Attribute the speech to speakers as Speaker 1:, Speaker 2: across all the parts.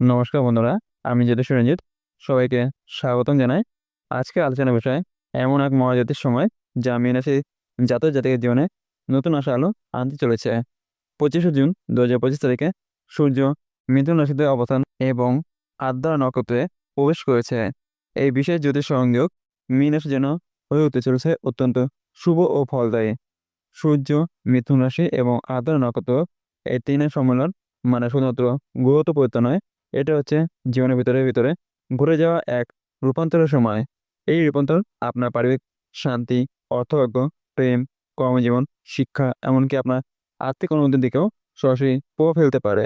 Speaker 1: নমস্কার বন্ধুরা, আমি জ্যোতিষ রঞ্জিত। সবাইকে স্বাগতম জানাই। আজকে আলোচনার বিষয় এমন এক মহাজাতির সময় যা মীনারাশি জাতক জাতিকের জীবনে নতুন আশা আলো আনতে চলেছে। 25শে জুন 2025 তারিখে সূর্য মিথুন রাশিতে অবস্থান এবং আদ্রা নক্ষত্রে প্রবেশ করেছে। এই বিশেষ জ্যোতিষ সংযোগ মীনারাশির জন্য হয়ে উঠতে চলেছে অত্যন্ত শুভ ও ফলদায়ী। সূর্য, মিথুন রাশি এবং আদ্রা নক্ষত্র, এই তিনের সম্মেলন মানে শুধুমাত্র গ্রহ পরিবর্তন নয়, এটা হচ্ছে জীবনের ভিতরে ভিতরে ঘুরে যাওয়া এক রূপান্তরের সময়। এই রূপান্তর আপনার পারিবারিক শান্তি, অর্থভাগ্য, প্রেম, কর্মজীবন, শিক্ষা, এমনকি আপনার আর্থিক উন্নতির দিকেও সরাসরি প্রভাব ফেলতে পারে।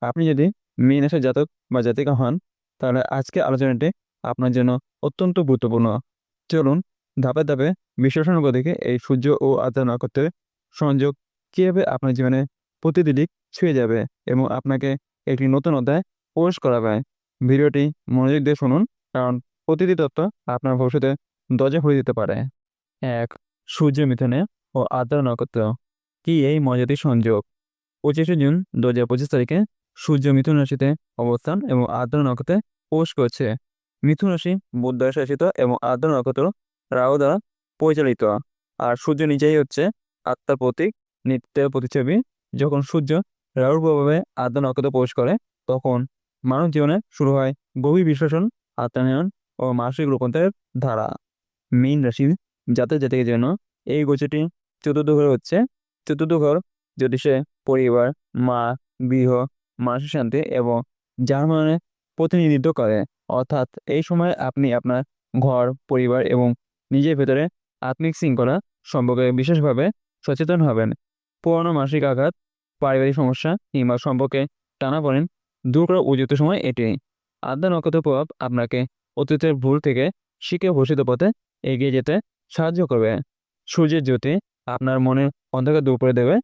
Speaker 1: আপনি যদি মীন রাশির জাতক বা জাতিকা হন, তাহলে আজকে আলোচনাটি আপনার জন্য অত্যন্ত গুরুত্বপূর্ণ। চলুন ধাপে ধাপে বিশ্লেষণ করে দেখে এই সূর্য ও আদ্রা নক্ষত্রের সংযোগ কীভাবে আপনার জীবনে প্রতিটি দিক ছুঁয়ে যাবে এবং আপনাকে একটি নতুন অধ্যায় প্রবেশ করাবে। ভিডিওটি মনোযোগ দিয়ে শুনুন, কারণ প্রতিটি তথ্য আপনার ভবিষ্যতে দরজা খুলে দিতে পারে। এক, সূর্য মিথুনে ও আদ্রা নক্ষত্র। কি এই মজাতি সংযোগ! 25শে জুন 2025 তারিখে সূর্য মিথুন রাশিতে অবস্থান এবং আদ্রা নক্ষত্রে প্রবেশ করছে। মিথুন রাশি বুধ দ্বারা শাসিত এবং আদ্রা নক্ষত্র রাহু দ্বারা পরিচালিত। আর সূর্য নিজেই হচ্ছে আত্মার প্রতীক, নিত্যের প্রতিচ্ছবি। যখন সূর্য রাহুর প্রভাবে আদ্রা নক্ষত্রে প্রবেশ করে, তখন মানব জীবনে শুরু হয় গভীর বিশ্লেষণ, আত্মায়ন ও মানসিক রূপান্তরের ধারা। মীন রাশির জাতক জাতিকের জন্য এই গোচরটি চতুর্থ ঘর হচ্ছে। চতুর্থ ঘর জ্যোতিষে পরিবার, মা, গৃহ, মানসিক শান্তি এবং জার্মানের প্রতিনিধিত্ব করে। অর্থাৎ এই সময় আপনি আপনার ঘর, পরিবার এবং নিজের ভেতরে আত্মিক শৃঙ্খলা সম্পর্কে বিশেষভাবে সচেতন হবেন। পুরনো মানসিক আঘাত, পারিবারিক সমস্যা কিংবা সম্পর্কে টানাপোড়েন দূর করার উপযুক্ত সময় এটি। আদ্রা নক্ষত্রের প্রভাব আপনাকে অতীতের ভুল থেকে শিখে ভবিষ্যৎ পথে এগিয়ে যেতে সাহায্য করবে। সূর্যের জ্যোতি আপনার মনের অন্ধকার দূর করে দেবে,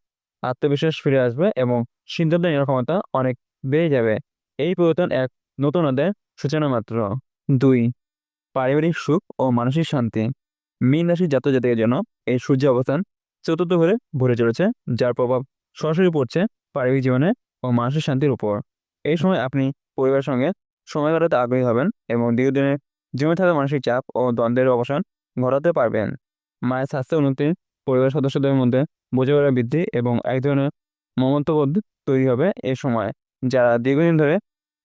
Speaker 1: আত্মবিশ্বাস ফিরে আসবে এবং সিদ্ধান্ত নেওয়ার ক্ষমতা অনেক বেড়ে যাবে। এই পরিবর্তন এক নতুন অধ্যায়ের সূচনা মাত্র। 2, পারিবারিক সুখ ও মানসিক শান্তি। মীন রাশির জাতক জাতিকের জন্য এই সূর্য অবস্থান চতুর্থ ঘরে ভরে চলেছে, যার প্রভাব সরাসরি পড়ছে পারিবারিক জীবনে ও মানসিক শান্তির উপর। এই সময় আপনি পরিবারের সঙ্গে সময় কাটাতে আগ্রহী হবেন এবং দীর্ঘদিনের জমে থাকা মানসিক চাপ ও দ্বন্দ্বের অবসান ঘটাতে পারবেন। মায়ের স্বাস্থ্য উন্নতি, পরিবারের সদস্যদের মধ্যে বোঝাপড়া বৃদ্ধি এবং এক ধরনের মমত্ববোধ তৈরি হবে এই সময়। যারা দীর্ঘদিন ধরে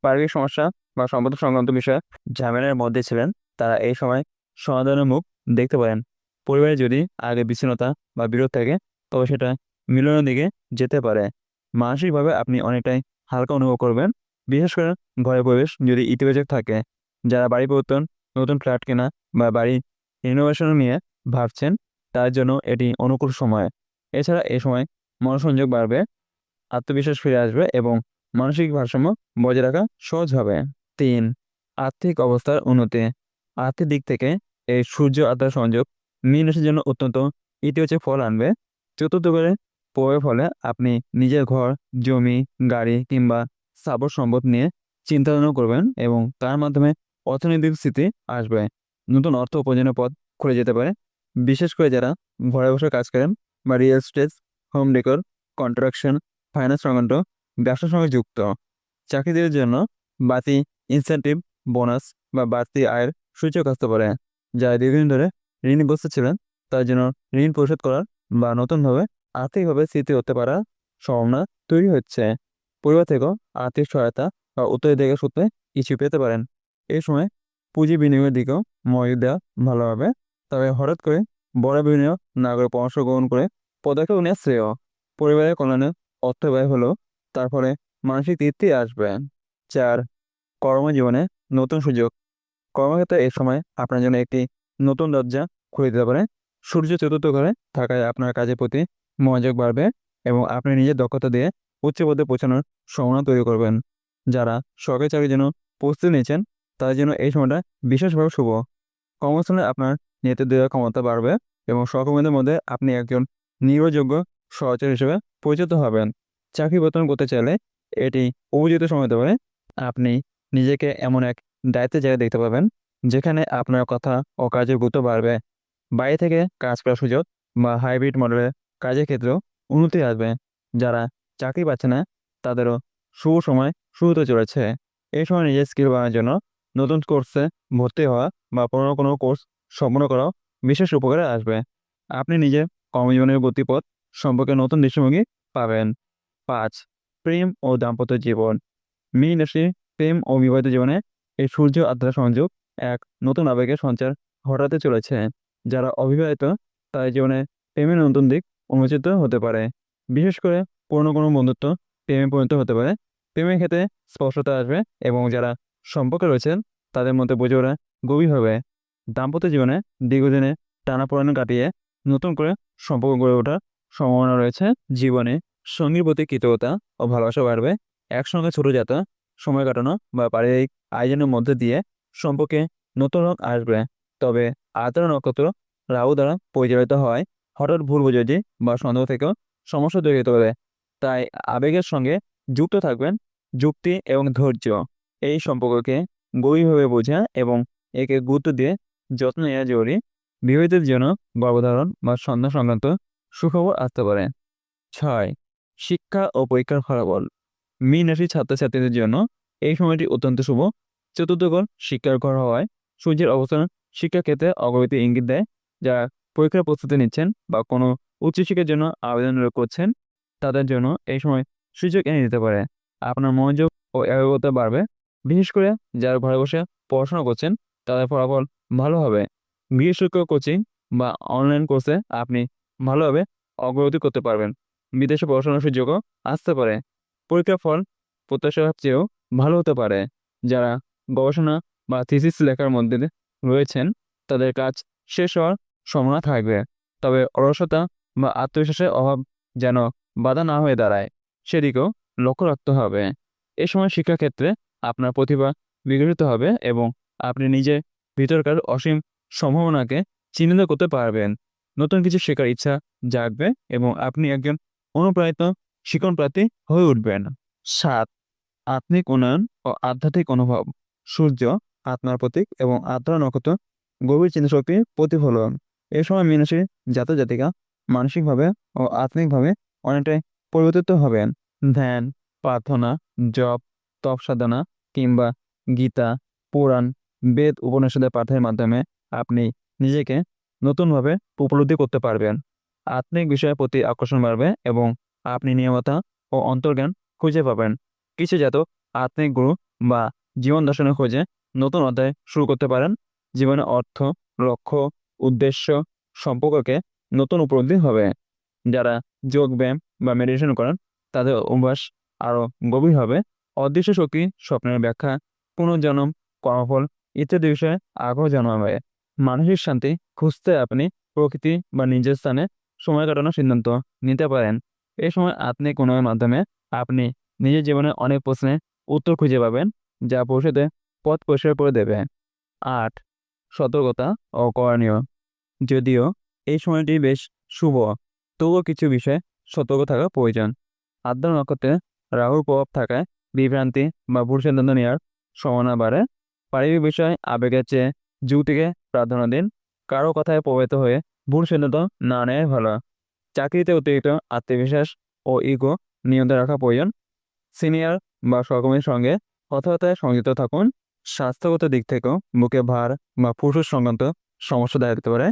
Speaker 1: পারিবারিক সমস্যা বা সম্পর্ক সংক্রান্ত বিষয়ে ঝামেলার মধ্যে ছিলেন, তারা এই সময় সমাধানের মুখ দেখতে পারেন। পরিবারে যদি আগে বিচ্ছিন্নতা বা বিরোধ থাকে, তবে সেটা মিলনের দিকে যেতে পারে। মানসিকভাবে আপনি অনেকটাই হালকা অনুভব করবেন, বিশেষ করে ঘরের পরিবেশ যদি ইতিবাচক থাকে। যারা বাড়ি পরিবর্তন, নতুন ফ্ল্যাট কেনা বা বাড়ি রিনোভেশন নিয়ে ভাবছেন, তার জন্য এটি অনুকূল সময়। এছাড়া এই সময় মনোসংযোগ বাড়বে, আত্মবিশ্বাস ফিরে আসবে এবং মানসিক ভারসাম্য বজায় রাখা সহজ হবে। 3, আর্থিক অবস্থার উন্নতি। আর্থিক দিক থেকে এই সূর্য আদ্রা সংযোগ মীন রাশির জন্য অত্যন্ত ইতিবাচক ফল আনবে। চতুর্থ ঘরে প্রভাবের ফলে আপনি নিজের ঘর, জমি, গাড়ি কিংবা স্থাবর সম্পদ নিয়ে চিন্তা ভাবনা করবেন এবং তার মাধ্যমে অর্থনৈতিক স্থিতি আসবে। নতুন অর্থ উপার্জনের পথ খুলে যেতে পারে, বিশেষ করে যারা ঘরে বসে কাজ করেন বা real estate, home decor, contraction, finance সংক্রান্ত ব্যবসার সঙ্গে যুক্ত। চাকরিদের জন্য বাড়তি ইনসেন্টিভ, বোনাস বা বাড়তি আয়ের সূচক আসতে পারে। যারা দীর্ঘদিন ধরে ঋণগ্রস্ত ছিলেন, তার জন্য ঋণ পরিশোধ করার বা নতুনভাবে আর্থিকভাবে স্থিতি হতে পারার সম্ভাবনা তৈরি হচ্ছে। পরিবার থেকেও আর্থিক সহায়তা বা উত্তরাধিকার সূত্রে কিছু পেতে পারেন। এই সময় পুঁজি বিনিয়োগের দিকেও মনোযোগ দেওয়া ভালো হবে, তবে হঠাৎ করে বড় বিনিয়োগ না করে পরামর্শ গ্রহণ করে পদক্ষেপ নেওয়া শ্রেয়। পরিবারের কল্যাণে অর্থ ব্যয় হলেও তার ফলে মানসিক তৃপ্তি আসবে। 4, কর্মজীবনে নতুন সুযোগ। কর্মক্ষেত্রে এই সময় আপনার জন্য একটি নতুন দরজা খুলে দিতে পারে। সূর্য চতুর্থ ঘরে থাকায় আপনার কাজের প্রতি মনোযোগ বাড়বে এবং আপনি নিজের দক্ষতা দিয়ে উচ্চ পদে পৌঁছানোর সম্ভাবনা তৈরি করবেন। যারা সরকারি চাকরির জন্য প্রস্তুতি নিয়েছেন, তাদের জন্য এই সময়টা বিশেষভাবে শুভ। কর্মস্থলে আপনার নেতৃত্ব দেওয়ার ক্ষমতা বাড়বে এবং সহকর্মীদের মধ্যে আপনি একজন নির্ভরযোগ্য সহচর হিসেবে পরিচিত হবেন। চাকরি বর্তমান করতে চাইলে এটি উপযুক্ত সময় হতে পারে। আপনি নিজেকে এমন এক দায়িত্বের জায়গায় দেখতে পাবেন, যেখানে আপনার কথা ও কাজের গুরুত্ব বাড়বে। বাইরে থেকে কাজ করার সুযোগ বা হাইব্রিড মডেলের কাজের ক্ষেত্রেও উন্নতি আসবে। যারা চাকরি পাচ্ছে না, তাদেরও শুভ সময় শুরু হতে চলেছে। এই সময় নিজের স্কিল বাড়ানোর জন্য নতুন কোর্সে ভর্তি হওয়া বা পুরোনো কোনো কোর্স সম্পূর্ণ করাও বিশেষ উপকারে আসবে। আপনি নিজের কর্মজীবনের গতিপথ সম্পর্কে নতুন দৃষ্টিভঙ্গি পাবেন। 5. প্রেম ও দাম্পত্য জীবন। মীন রাশি প্রেম ও বিবাহিত জীবনে এই সূর্য আদ্রা সংযোগ এক নতুন আবেগের সঞ্চার ঘটাতে চলেছে। যারা অবিবাহিত তাদের জীবনে প্রেমের নতুন দিক উন্মোচিত হতে পারে। বিশেষ করে পুরনো কোনো বন্ধুত্ব প্রেমে পরিণত হতে পারে। প্রেমের ক্ষেত্রে স্পষ্টতা আসবে এবং যারা সম্পর্কে রয়েছেন তাদের মধ্যে বোঝাপড়া গভীর হবে। দাম্পত্য জীবনে দীর্ঘদিনে টানাপোড়েন কাটিয়ে নতুন করে সম্পর্ক গড়ে ওঠার সম্ভাবনা রয়েছে। জীবনে সঙ্গীর প্রতি কৃতজ্ঞতা ও ভালোবাসা বাড়বে। একসঙ্গে ছোট যাত্রা, সময় কাটানো বা পারিবারিক আয়োজনের মধ্যে দিয়ে সম্পর্কে নতুন রং আসবে। তবে আদ্রা নক্ষত্র রাহু দ্বারা পরিচালিত হয় হঠাৎ ভুল বোঝাবুঝি বা সন্দেহ থেকেও সমস্যা তৈরি হতে পারে। তাই আবেগের সঙ্গে যুক্ত থাকবেন যুক্তি এবং ধৈর্য। এই সম্পর্ককে গভীরভাবে বোঝা এবং একে গুরুত্ব দিয়ে যত্ন নেওয়া জরুরি। বিবাহিতদের জন্য গর্ভধারণ বা সন্তান সংক্রান্ত সুখবর আসতে পারে। 6. শিক্ষা ও পরীক্ষার ফলাফল। মীন রাশির ছাত্রছাত্রীদের জন্য এই সময়টি অত্যন্ত শুভ। চতুর্থ ঘর শিক্ষার ঘর হওয়ায় সূর্যের অবস্থান শিক্ষাক্ষেত্রে অগ্রগতির ইঙ্গিত দেয়। যারা পরীক্ষার প্রস্তুতি নিচ্ছেন বা কোনো উচ্চশিক্ষার জন্য আবেদন করছেন তাদের জন্য এই সময় সুযোগ এনে দিতে পারে। আপনার মনোযোগ ও একাগ্রতা বাড়বে। বিশেষ করে যারা ঘরে বসে পড়াশোনা করছেন তাদের ফলাফল ভালো হবে। গৃহশিক্ষক কোচিং বা অনলাইন কোর্সে আপনি ভালোভাবে অগ্রগতি করতে পারবেন। বিদেশে পড়াশোনার সুযোগও আসতে পারে। পরীক্ষার ফল প্রত্যাশার চেয়েও ভালো হতে পারে। যারা গবেষণা বা থিসিস লেখার মধ্যে রয়েছেন তাদের কাজ শেষ হওয়ার সম্ভাবনা থাকবে। তবে অলসতা বা আত্মবিশ্বাসের অভাব যেন বাধা না হয়ে দাঁড়ায় সেদিকেও লক্ষ্য রাখতে হবে। এ সময় শিক্ষাক্ষেত্রে আপনার প্রতিভা বিকশিত হবে এবং আপনি নিজের ভিতরকার অসীম সম্ভাবনাকে চিহ্নিত করতে পারবেন। নতুন কিছু শেখার ইচ্ছা জাগবে এবং আপনি একজন অনুপ্রাণিত শিক্ষণপ্রার্থী হয়ে উঠবেন। 7. আত্মিক উন্নয়ন ও আধ্যাত্মিক অনুভব। সূর্য আত্মার প্রতীক এবং আদ্রা নক্ষত্র গভীর চিন্তাশক্তির প্রতিফলন। এ সময় মীন রাশির জাতক জাতিকা মানসিকভাবে ও আত্মিকভাবে অনেকটাই পরিবর্তিত হবেন। ধ্যান, প্রার্থনা, জপ, তপ সাধনা কিংবা গীতা, পুরাণ, বেদ, উপনিষদের পাঠের মাধ্যমে আপনি নিজেকে নতুনভাবে উপলব্ধি করতে পারবেন। আত্মিক বিষয়ের প্রতি আকর্ষণ বাড়বে এবং আপনি নিয়মতা ও অন্তর্জ্ঞান খুঁজে পাবেন। কিছু জাতক আত্মিক গুরু বা জীবন দর্শনের খোঁজে নতুন অধ্যায় শুরু করতে পারেন। জীবনে অর্থ, লক্ষ্য, উদ্দেশ্য সম্পর্ককে নতুন উপলব্ধি হবে। যারা যোগ ব্যায়াম বা মেডিটেশন করেন তাদের অভ্যাস আরও গভীর হবে। অদৃশ্য শক্তি, স্বপ্নের ব্যাখ্যা, পুনর্জন্ম, কর্মফল ইত্যাদি বিষয়ে আগ্রহ জন্মাবে। মানসিক শান্তি খুঁজতে আপনি প্রকৃতি বা নিজের স্থানে সময় কাটানোর সিদ্ধান্ত নিতে পারেন। এই সময় আত্মিক উন্নয়নের মাধ্যমে আপনি নিজের জীবনে অনেক প্রশ্নের উত্তর খুঁজে পাবেন যা ভবিষ্যতে পথ পরিষ্কার করে দেবে। 8. সতর্কতা ও করণীয়। যদিও এই সময়টি বেশ শুভ, তবুও কিছু বিষয়ে সতর্ক থাকা প্রয়োজন। আদ্রা নক্ষত্রে রাহুর প্রভাব থাকায় বিভ্রান্তি বা ভুল সিদ্ধান্ত নেওয়ার সম্ভাবনা বাড়ে। পারিবারিক বিষয়ে আবেগের চেয়ে যুক্তিকে প্রাধান্য দিন। কারো কথায় প্রভাবিত হয়ে ভুল সিদ্ধান্ত না নেওয়াই ভালো। চাকরিতে অতিরিক্ত আত্মবিশ্বাস ও ইগো নিয়ন্ত্রণে রাখা প্রয়োজন। সিনিয়র বা সহকর্মীর সঙ্গে কথাবার্তায় সংযুক্ত থাকুন। স্বাস্থ্যগত দিক থেকেও বুকে ভার বা ফুসফুস সংক্রান্ত সমস্যা দেখা দিতে পারে।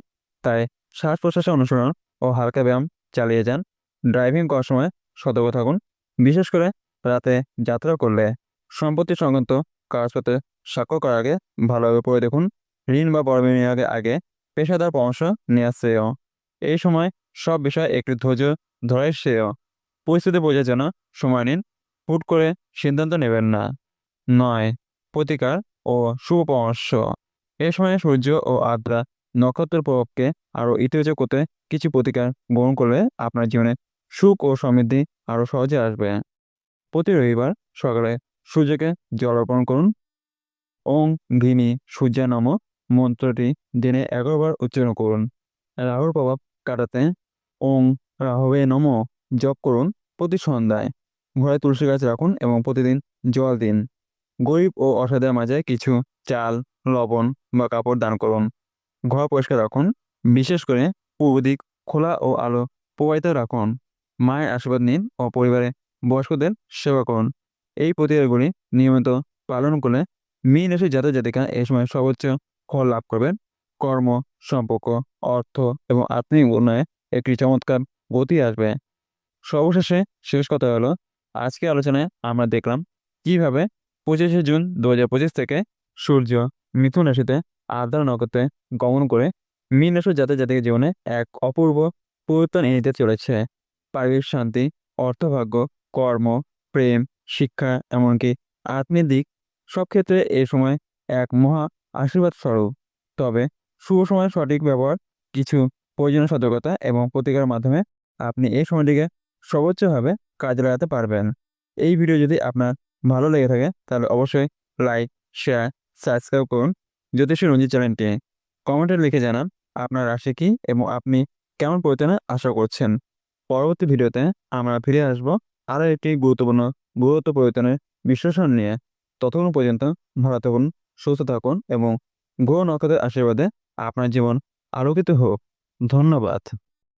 Speaker 1: তাই শ্বাস প্রশ্বাসের অনুসরণ ও হালকা ব্যায়াম চালিয়ে যান। ড্রাইভিং করার সময় সতর্ক থাকুন, বিশেষ করে রাতে যাত্রা করলে। সম্পত্তি সংক্রান্ত কাগজপত্রে স্বাক্ষর করার আগে ভালোভাবে পড়ে দেখুন। ঋণ বা বড় বিনিয়োগের আগে পেশাদার পরামর্শ নেওয়া শ্রেয়। এই সময় সব বিষয় একটু ধৈর্য ধরাই শ্রেয়। পরিস্থিতি বোঝার জন্য সময় নিন, হুট করে সিদ্ধান্ত নেবেন না। 9. প্রতিকার ও শুভ পরামর্শ। এ সময় সূর্য ও আদ্রা নক্ষত্রের প্রভাবকে আরও ইতিবাচক করতে কিছু প্রতিকার গ্রহণ করলে আপনার জীবনে সুখ ও সমৃদ্ধি আরও সহজে আসবে। প্রতি রবিবার সকালে সূর্যকে জল অর্পণ করুন। ওং ঘৃণী সূর্যায় নমঃ মন্ত্রটি দিনে 11 বার উচ্চারণ করুন। রাহুর প্রভাব কাটাতে ওং রাহবে নমঃ জপ করুন প্রতি সন্ধ্যায়। ঘরে তুলসী গাছ রাখুন এবং প্রতিদিন জল দিন। গরিব ও অসহায়দের মাঝে কিছু চাল, লবণ বা কাপড় দান করুন। ঘর পরিষ্কার রাখুন, বিশেষ করে পূর্ব দিক খোলা ও আলো প্রবাহিত রাখুন। মায়ের আশীর্বাদ নিন ও পরিবারে বয়স্কদের সেবা করুন। এই প্রতিকারগুলি নিয়মিত পালন করলে মীন রাশির জাতক জাতিকা এই সময় সর্বোচ্চ ফল লাভ করবেন। কর্ম, সম্পর্ক, অর্থ এবং আত্মিক উন্নয়নে একটি চমৎকার গতি আসবে। সর্বশেষে শেষ কথা হলো, আজকে আলোচনায় আমরা দেখলাম কিভাবে 25শে জুন 2025 থেকে সূর্য মিথুন রাশিতে আর্দ্রা নক্ষত্রে গমন করে মীন রাশির জাতক জাতিকের জীবনে এক অপূর্ব পরিবর্তন এনে দিতে চলেছে। পারিবারিক শান্তি, অর্থভাগ্য, কর্ম, প্রেম, শিক্ষা, এমনকি আত্মিক দিক সব ক্ষেত্রে এই সময় এক মহা আশীর্বাদ স্বরূপ। তবে শুভ সময়ের সঠিক ব্যবহার, কিছু প্রয়োজনীয় সতর্কতা এবং প্রতিকারের মাধ্যমে আপনি এই সময়টিকে সর্বোচ্চভাবে কাজে লাগাতে পারবেন। এই ভিডিও যদি আপনার ভালো লেগে থাকে তাহলে অবশ্যই লাইক, শেয়ার, সাবস্ক্রাইব করুন জ্যোতিষী রঞ্জিত চ্যানেলটি। কমেন্টে লিখে জানান আপনার রাশি কী এবং আপনি কেমন পরিবর্তনের আশা করছেন। পরবর্তী ভিডিওতে আমরা ফিরে আসবো আরও একটি গুরুত্বপূর্ণ পরিবর্তনের বিশ্লেষণ নিয়ে। ততক্ষণ পর্যন্ত ভালো থাকুন, সুস্থ থাকুন এবং গ্রহ নক্ষত্রের আশীর্বাদে আপনার জীবন আলোকিত হোক। ধন্যবাদ।